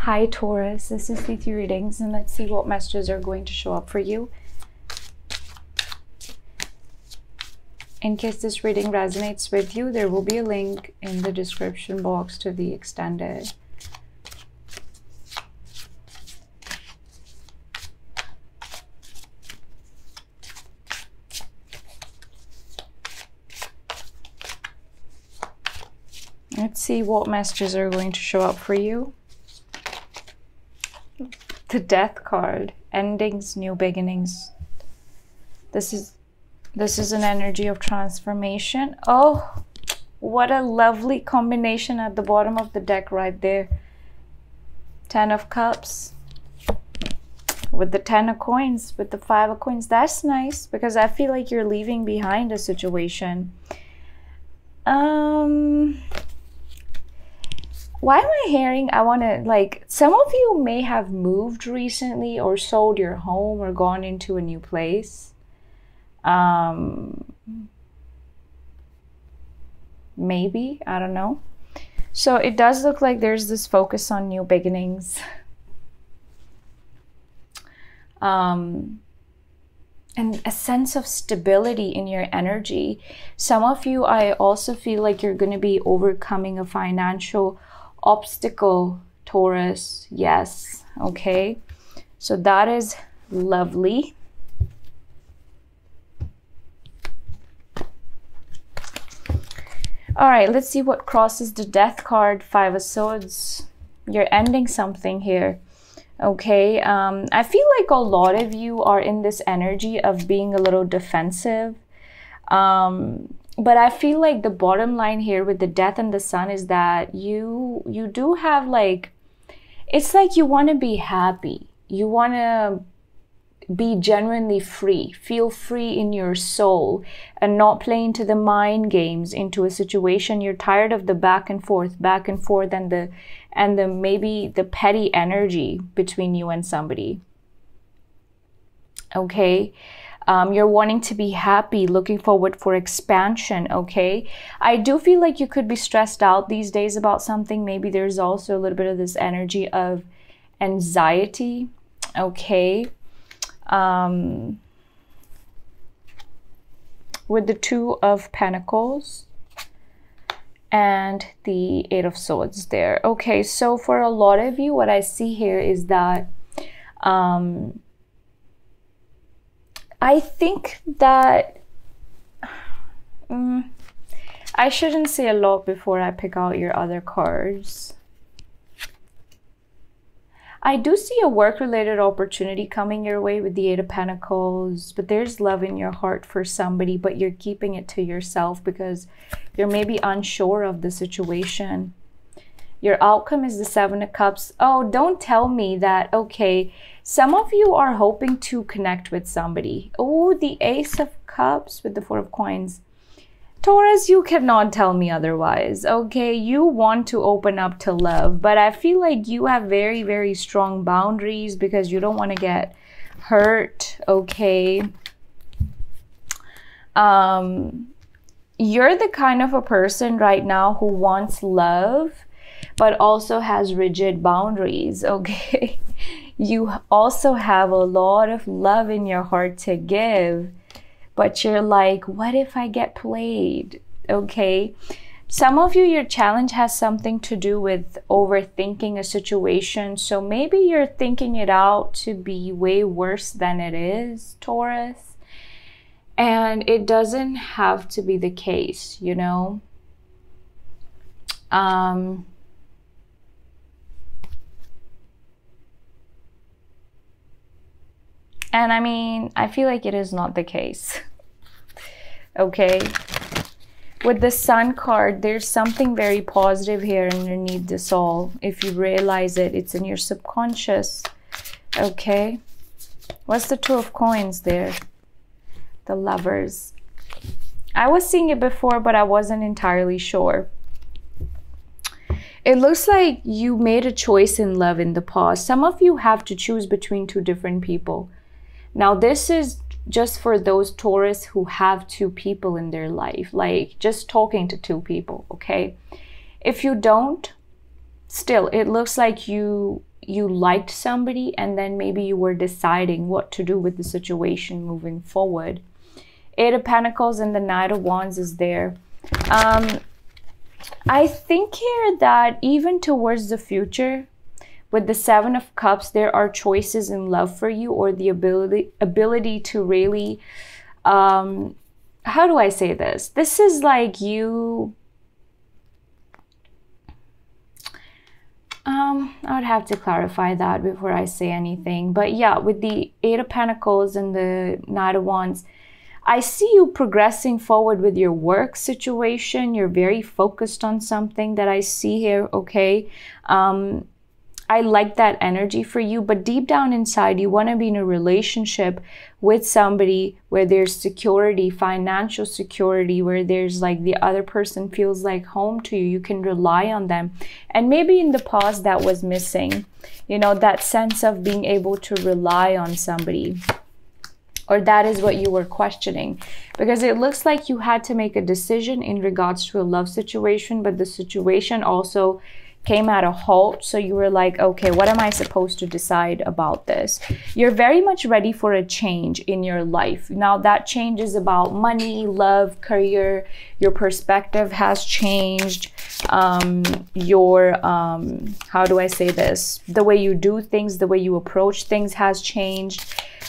Hi Taurus, this is the 3 readings, and let's see what messages are going to show up for you. In case this reading resonates with you, there will be a link in the description box to the extended. Let's see what messages are going to show up for you. The Death card, endings, new beginnings. This is an energy of transformation. Oh, what a lovely combination at the bottom of the deck right there. 10 of Cups with the 10 of Coins, with the 5 of Coins. That's nice because I feel like you're leaving behind a situation. Why am I hearing, I want to, like, some of you may have moved recently or sold your home or gone into a new place. Maybe, I don't know. So it does look like there's this focus on new beginnings. And a sense of stability in your energy. Some of you, I also feel like you're going to be overcoming a financial obstacle, Taurus. Yes, okay. So that is lovely. All right, let's see what crosses the Death card. 5 of Swords. You're ending something here. Okay, I feel like a lot of you are in this energy of being a little defensive. But I feel like the bottom line here with the Death and the Sun is that you do have, like, it's like you want to be happy. You want to be genuinely free, feel free in your soul, and not play into the mind games, into a situation. You're tired of the back and forth, and the maybe the petty energy between you and somebody. Okay. You're wanting to be happy, looking forward for expansion, okay? I do feel like you could be stressed out these days about something. Maybe there's also a little bit of this energy of anxiety, okay? With the 2 of Pentacles and the 8 of Swords there. Okay, so for a lot of you, what I see here is that I think that I shouldn't say a lot before I pick out your other cards. I do see a work-related opportunity coming your way with the 8 of Pentacles, but there's love in your heart for somebody, but you're keeping it to yourself because you're maybe unsure of the situation. Your outcome is the 7 of Cups. Oh, don't tell me that. Okay, some of you are hoping to connect with somebody. Oh, the Ace of Cups with the 4 of Coins. Taurus, you cannot tell me otherwise. Okay, you want to open up to love, but I feel like you have very, very strong boundaries because you don't want to get hurt. Okay. You're the kind of a person right now who wants love, but also has rigid boundaries, okay? You also have a lot of love in your heart to give, but you're like, what if I get played, okay? Some of you, your challenge has something to do with overthinking a situation, so maybe you're thinking it out to be way worse than it is, Taurus, and it doesn't have to be the case, you know? And I mean, I feel like it is not the case. Okay. With the Sun card, there's something very positive here underneath this all. If you realize it, it's in your subconscious. Okay. What's the 2 of Coins there? The Lovers. I was seeing it before, but I wasn't entirely sure. It looks like you made a choice in love in the past. Some of you have to choose between 2 different people. Now, this is just for those Taurus who have 2 people in their life, like just talking to 2 people, okay? If you don't, still, it looks like you you liked somebody and then maybe you were deciding what to do with the situation moving forward. Eight of Pentacles and the Knight of Wands is there. I think here that even towards the future, with the Seven of Cups, there are choices in love for you, or the ability to really, how do I say this? This is like you, I would have to clarify that before I say anything. But yeah, with the Eight of Pentacles and the Knight of Wands, I see you progressing forward with your work situation. You're very focused on something that I see here, okay? I like that energy for you, but deep down inside, you want to be in a relationship with somebody where there's security, financial security, where there's like the other person feels like home to you. You can rely on them. And maybe in the past that was missing, you know, that sense of being able to rely on somebody. Or that is what you were questioning, because it looks like you had to make a decision in regards to a love situation, but the situation also came at a halt. So you were like, okay, what am I supposed to decide about this? You're very much ready for a change in your life. Now that change is about money, love, career. Your perspective has changed. How do I say this? The way you do things, the way you approach things has changed.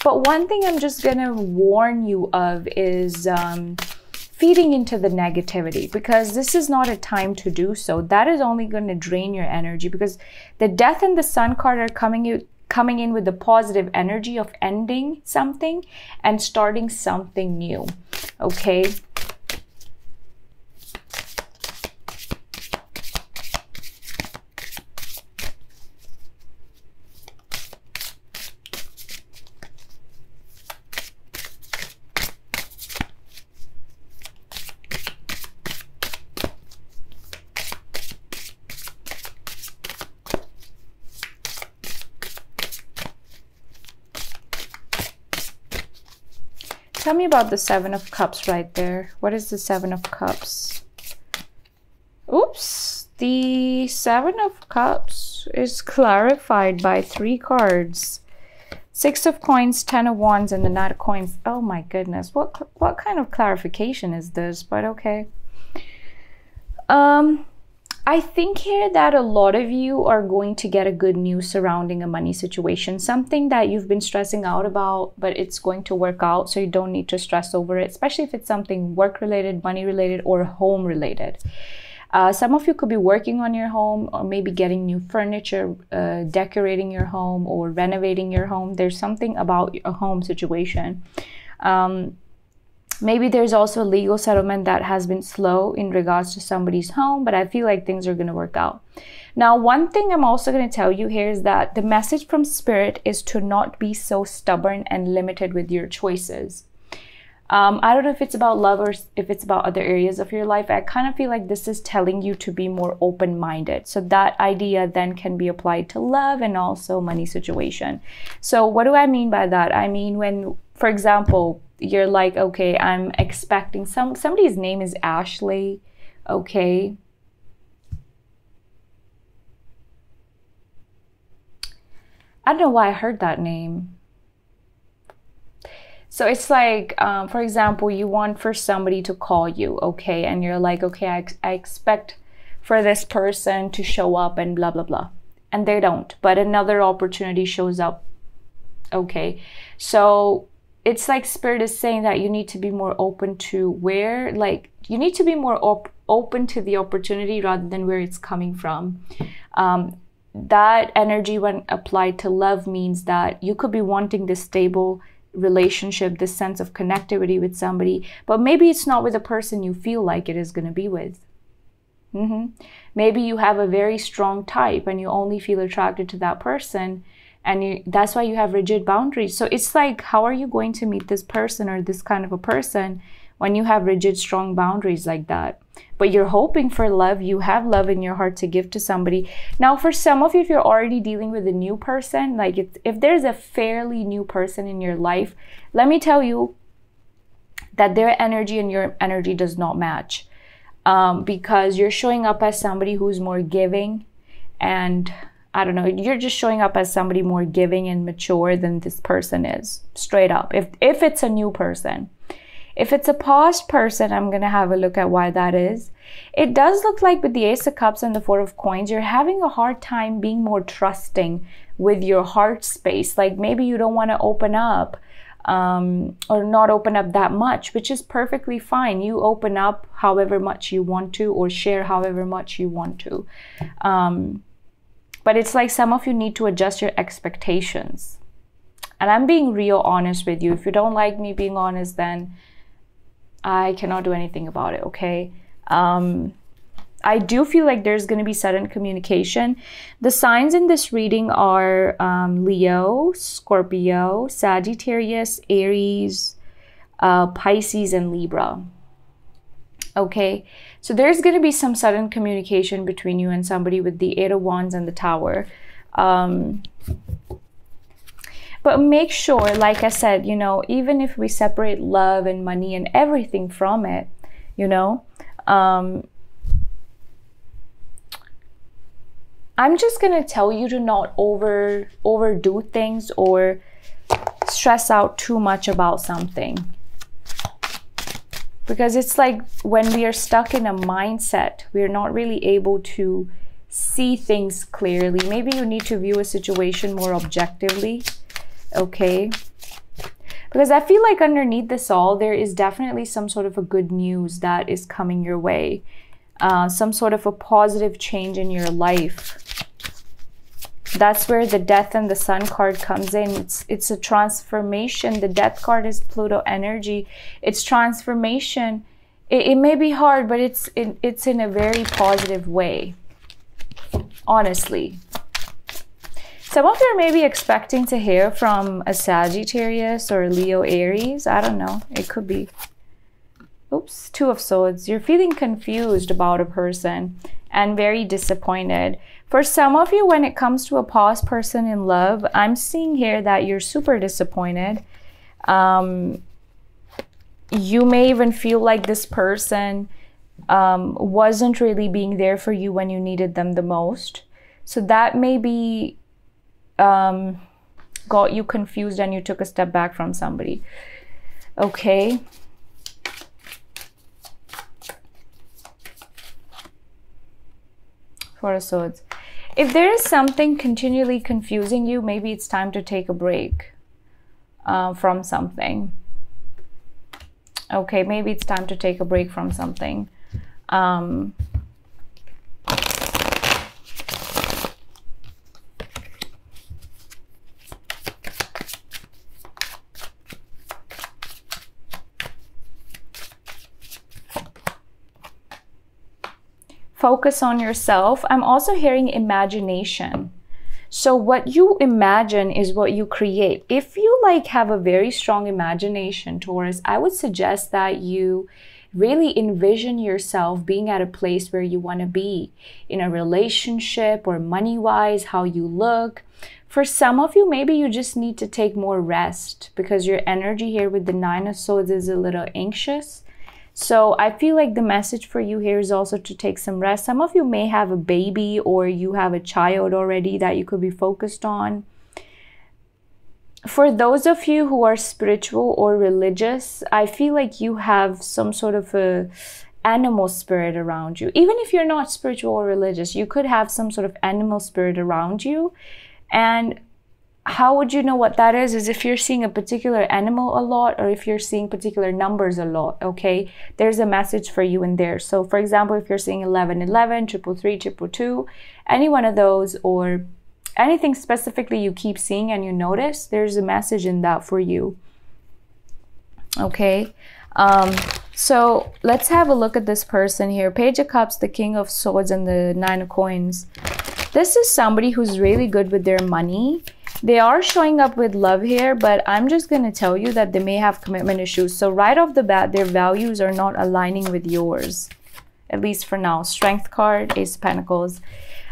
But one thing I'm just gonna warn you of is feeding into the negativity, because this is not a time to do so. That is only going to drain your energy, because the Death and the Sun card are coming in with the positive energy of ending something and starting something new, okay? Tell me about the Seven of Cups right there. What is the Seven of Cups? Oops. The Seven of Cups is clarified by 3 cards. Six of Coins, Ten of Wands, and the Knight of Coins. Oh my goodness. What kind of clarification is this? But okay. I think here that a lot of you are going to get a good news surrounding a money situation, something that you've been stressing out about, but it's going to work out, so you don't need to stress over it, especially if it's something work-related, money-related, or home-related. Some of you could be working on your home, or maybe getting new furniture, decorating your home, or renovating your home. There's something about a home situation. Maybe there's also a legal settlement that has been slow in regards to somebody's home, but I feel like things are going to work out. Now, one thing I'm also going to tell you here is that the message from Spirit is to not be so stubborn and limited with your choices. I don't know if it's about love or if it's about other areas of your life. I kind of feel like this is telling you to be more open-minded. So that idea then can be applied to love and also money situation. So what do I mean by that? I mean when, for example, you're like, okay, I'm expecting somebody's name is Ashley, okay? I don't know why I heard that name. So it's like, for example, you want for somebody to call you, okay? And you're like, okay, I expect for this person to show up and blah, blah, blah. And they don't, but another opportunity shows up, okay? So it's like Spirit is saying that you need to be more open to where, like, you need to be more open to the opportunity rather than where it's coming from. That energy when applied to love means that you could be wanting this stable relationship, this sense of connectivity with somebody, but maybe it's not with a person you feel like it is going to be with. Maybe you have a very strong type and you only feel attracted to that person, and that's why you have rigid boundaries. So it's like, how are you going to meet this person or this kind of a person when you have rigid, strong boundaries like that? But you're hoping for love. You have love in your heart to give to somebody. Now, for some of you, if you're already dealing with a new person, like if there's a fairly new person in your life, let me tell you that their energy and your energy does not match, because you're showing up as somebody who's more giving and I don't know, you're just showing up as somebody more giving and mature than this person is, straight up. If it's a new person. If it's a past person, I'm going to have a look at why that is. It does look like with the Ace of Cups and the Four of Coins, you're having a hard time being more trusting with your heart space. Like maybe you don't want to open up or not open up that much, which is perfectly fine. You open up however much you want to or share however much you want to. But it's like some of you need to adjust your expectations. And I'm being real honest with you. If you don't like me being honest, then I cannot do anything about it, okay? I do feel like there's going to be sudden communication. The signs in this reading are Leo, Scorpio, Sagittarius, Aries, Pisces, and Libra. Okay, so there's going to be some sudden communication between you and somebody with the Eight of Wands and the Tower. But make sure, like I said, you know, even if we separate love and money and everything from it, you know, I'm just going to tell you to not overdo things or stress out too much about something. Because it's like when we are stuck in a mindset, we're not really able to see things clearly. Maybe you need to view a situation more objectively. Okay, because I feel like underneath this all, there is definitely some sort of a good news that is coming your way. Some sort of a positive change in your life. That's where the Death and the Sun card comes in. It's a transformation. The Death card is Pluto energy. It's transformation. It may be hard, but it's in a very positive way. Honestly. Some of you are maybe expecting to hear from a Sagittarius or a Leo Aries. I don't know. It could be. Oops, Two of Swords. You're feeling confused about a person and very disappointed. For some of you, when it comes to a past person in love, I'm seeing here that you're super disappointed. You may even feel like this person wasn't really being there for you when you needed them the most. So that may be got you confused and you took a step back from somebody. Okay. Four of Swords. If there is something continually confusing you, maybe it's time to take a break from something. Okay, maybe it's time to take a break from something. Focus on yourself. I'm also hearing imagination. So what you imagine is what you create. If you like have a very strong imagination, Taurus, I would suggest that you really envision yourself being at a place where you want to be in a relationship or money-wise, how you look. For some of you, maybe you just need to take more rest because your energy here with the Nine of Swords is a little anxious. So I feel like the message for you here is also to take some rest. Some of you may have a baby or you have a child already that you could be focused on. For those of you who are spiritual or religious, I feel like you have some sort of a animal spirit around you. Even if you're not spiritual or religious, you could have some sort of animal spirit around you. And how would you know what that is if you're seeing a particular animal a lot or if you're seeing particular numbers a lot, okay? There's a message for you in there. So for example, if you're seeing 1111, 333, 222, any one of those or anything specifically you keep seeing and you notice, there's a message in that for you, okay? So let's have a look at this person here. Page of Cups, the King of Swords, and the Nine of Coins. This is somebody who's really good with their money. They are showing up with love here, but I'm just going to tell you that they may have commitment issues. So right off the bat, their values are not aligning with yours, at least for now. Strength card, Ace of Pentacles.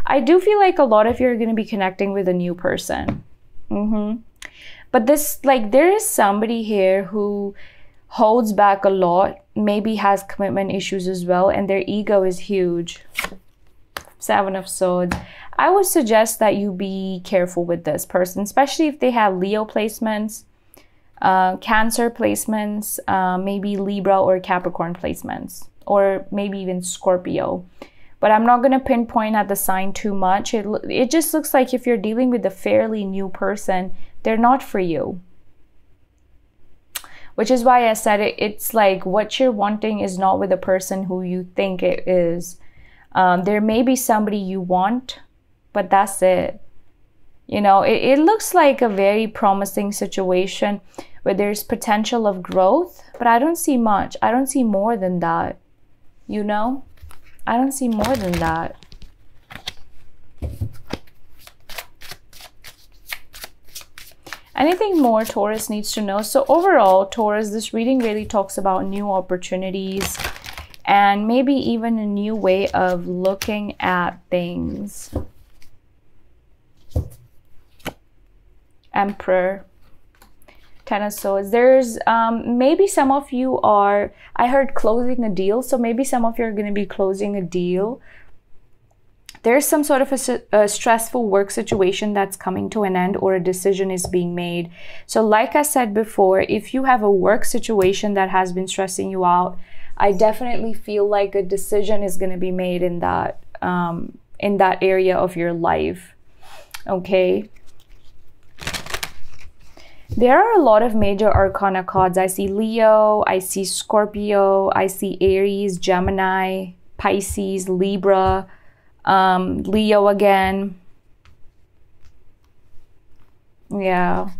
I do feel like a lot of you are going to be connecting with a new person. But this, like, there is somebody here who holds back a lot, maybe has commitment issues as well, and their ego is huge. Seven of Swords. I would suggest that you be careful with this person, especially if they have Leo placements, Cancer placements, maybe Libra or Capricorn placements, or maybe even Scorpio. But I'm not going to pinpoint at the sign too much. It just looks like if you're dealing with a fairly new person, they're not for you. Which is why I said it's like what you're wanting is not with a person who you think it is. There may be somebody you want, but that's it. You know, it looks like a very promising situation where there's potential of growth, but I don't see much. I don't see more than that. You know, I don't see more than that. Anything more Taurus needs to know? So overall, Taurus, this reading really talks about new opportunities and maybe even a new way of looking at things. Emperor, Ten of Swords. There's maybe some of you are, I heard closing a deal, so maybe some of you are going to be closing a deal. There's some sort of a stressful work situation that's coming to an end, or a decision is being made. So like I said before, if you have a work situation that has been stressing you out, I definitely feel like a decision is going to be made in that area of your life. Okay. There are a lot of major arcana cards. I see Leo, I see Scorpio, I see Aries, Gemini, Pisces, Libra, Leo again. Yeah.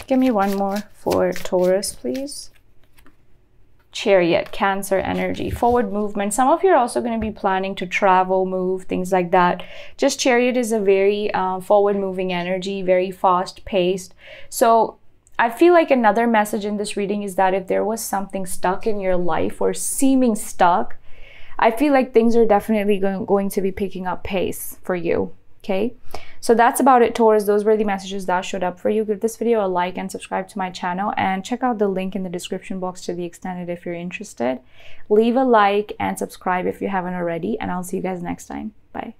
Give me one more for Taurus, please. Chariot, Cancer energy, forward movement. Some of you are also going to be planning to travel, move, things like that. Just Chariot is a very forward moving energy, very fast paced. So I feel like another message in this reading is that if there was something stuck in your life or seeming stuck, I feel like things are definitely going to be picking up pace for you. Okay, so that's about it, Taurus. Those were the messages that showed up for you. Give this video a like and subscribe to my channel, and check out the link in the description box to the extended if you're interested. Leave a like and subscribe if you haven't already, and I'll see you guys next time. Bye.